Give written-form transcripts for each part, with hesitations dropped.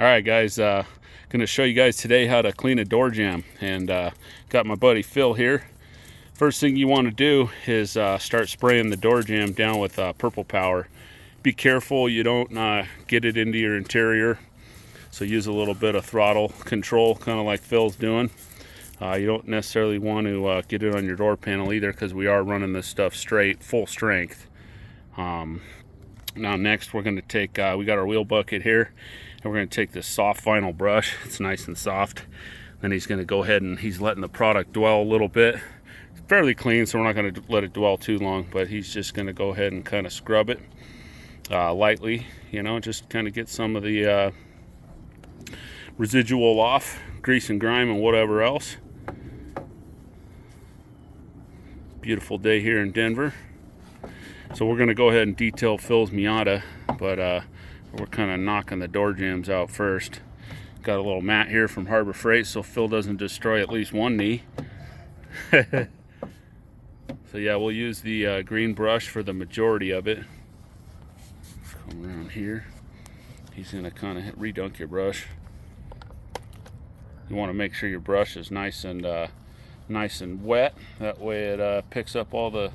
Alright guys, gonna show you guys today how to clean a door jamb, and got my buddy Phil here. First thing you want to do is start spraying the door jamb down with purple power. Be careful you don't get it into your interior, so use a little bit of throttle control, kind of like Phil's doing. You don't necessarily want to get it on your door panel either, because we are running this stuff straight, full strength. Now next we're going to take, we got our wheel bucket here, and we're going to take this soft vinyl brush. It's nice and soft. Then he's going to go ahead and he's letting the product dwell a little bit. It's fairly clean, so we're not going to let it dwell too long, but he's just going to go ahead and kind of scrub it lightly, you know, just kind of get some of the residual off, grease and grime and whatever else. Beautiful day here in Denver. So we're going to go ahead and detail Phil's Miata, but we're kind of knocking the door jambs out first. Got a little mat here from Harbor Freight so Phil doesn't destroy at least one knee. So yeah, we'll use the green brush for the majority of it. Come around here. He's going to kind of redunk your brush. You want to make sure your brush is nice and wet. That way it picks up all the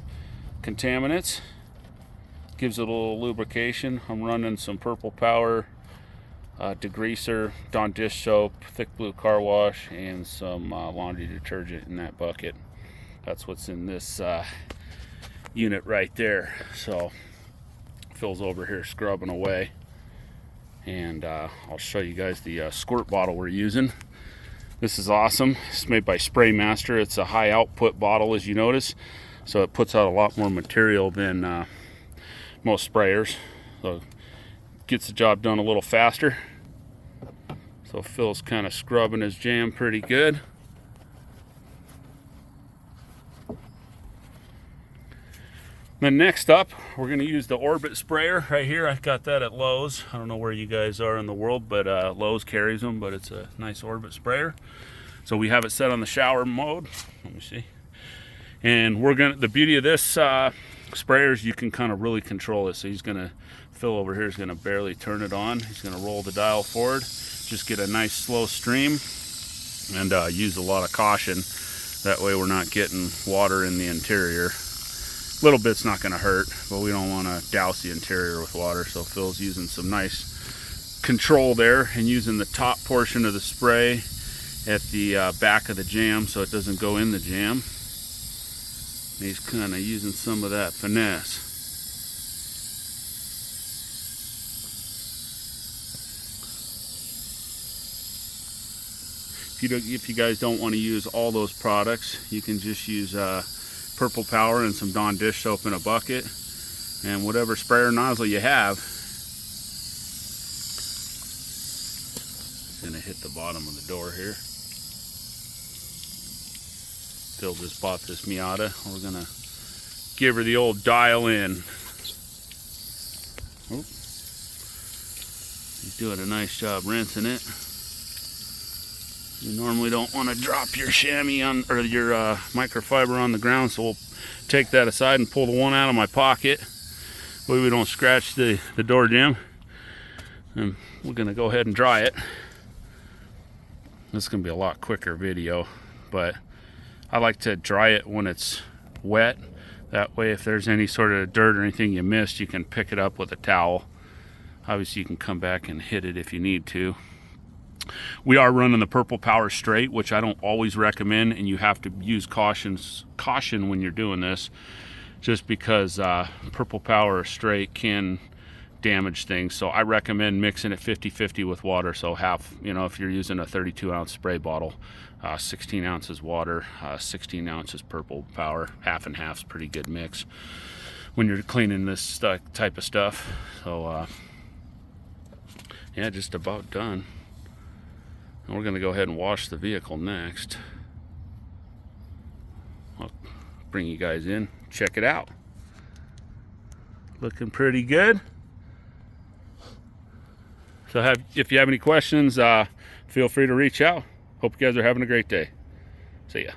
contaminants. Gives it a little lubrication. I'm running some purple power, degreaser, Dawn dish soap, thick blue car wash, and some laundry detergent in that bucket. That's what's in this unit right there. So Phil's over here scrubbing away, and I'll show you guys the squirt bottle we're using. This is awesome. It's made by Spray Master. It's a high output bottle, as you notice, so it puts out a lot more material than most sprayers, so gets the job done a little faster. So Phil's kind of scrubbing his jamb pretty good. Then next up, we're going to use the Orbit sprayer right here. I got that at Lowe's. I don't know where you guys are in the world, but Lowe's carries them, but it's a nice Orbit sprayer. So we have it set on the shower mode. Let me see. And we're gonna, the beauty of this sprayer is you can kind of really control it. So he's gonna, Phil over here is gonna barely turn it on. He's gonna roll the dial forward, just get a nice slow stream, and use a lot of caution. That way we're not getting water in the interior. A little bit's not gonna hurt, but we don't want to douse the interior with water. So Phil's using some nice control there and using the top portion of the spray at the back of the jamb so it doesn't go in the jamb. He's kind of using some of that finesse. If you guys don't want to use all those products, you can just use purple power and some Dawn dish soap in a bucket, and whatever sprayer nozzle you have. Gonna hit the bottom of the door here. Phil just bought this Miata. We're gonna give her the old dial in. Oh. He's doing a nice job rinsing it. You normally don't want to drop your chamois on, or your microfiber on the ground, so we'll take that aside and pull the one out of my pocket. That way we don't scratch the door jamb. And we're gonna go ahead and dry it. This is gonna be a lot quicker video, but I like to dry it when it's wet. That way if there's any sort of dirt or anything you missed, you can pick it up with a towel. Obviously you can come back and hit it if you need to. We are running the purple power straight, which I don't always recommend, and you have to use caution when you're doing this, just because purple power straight can damage things. So I recommend mixing it 50-50 with water. So half, you know, if you're using a 32-ounce spray bottle, 16 ounces water, 16 ounces purple power, half and half's pretty good mix when you're cleaning this type of stuff. So yeah, just about done. And we're going to go ahead and wash the vehicle next. I'll bring you guys in, check it out. Looking pretty good. So if you have any questions, feel free to reach out. Hope you guys are having a great day. See ya.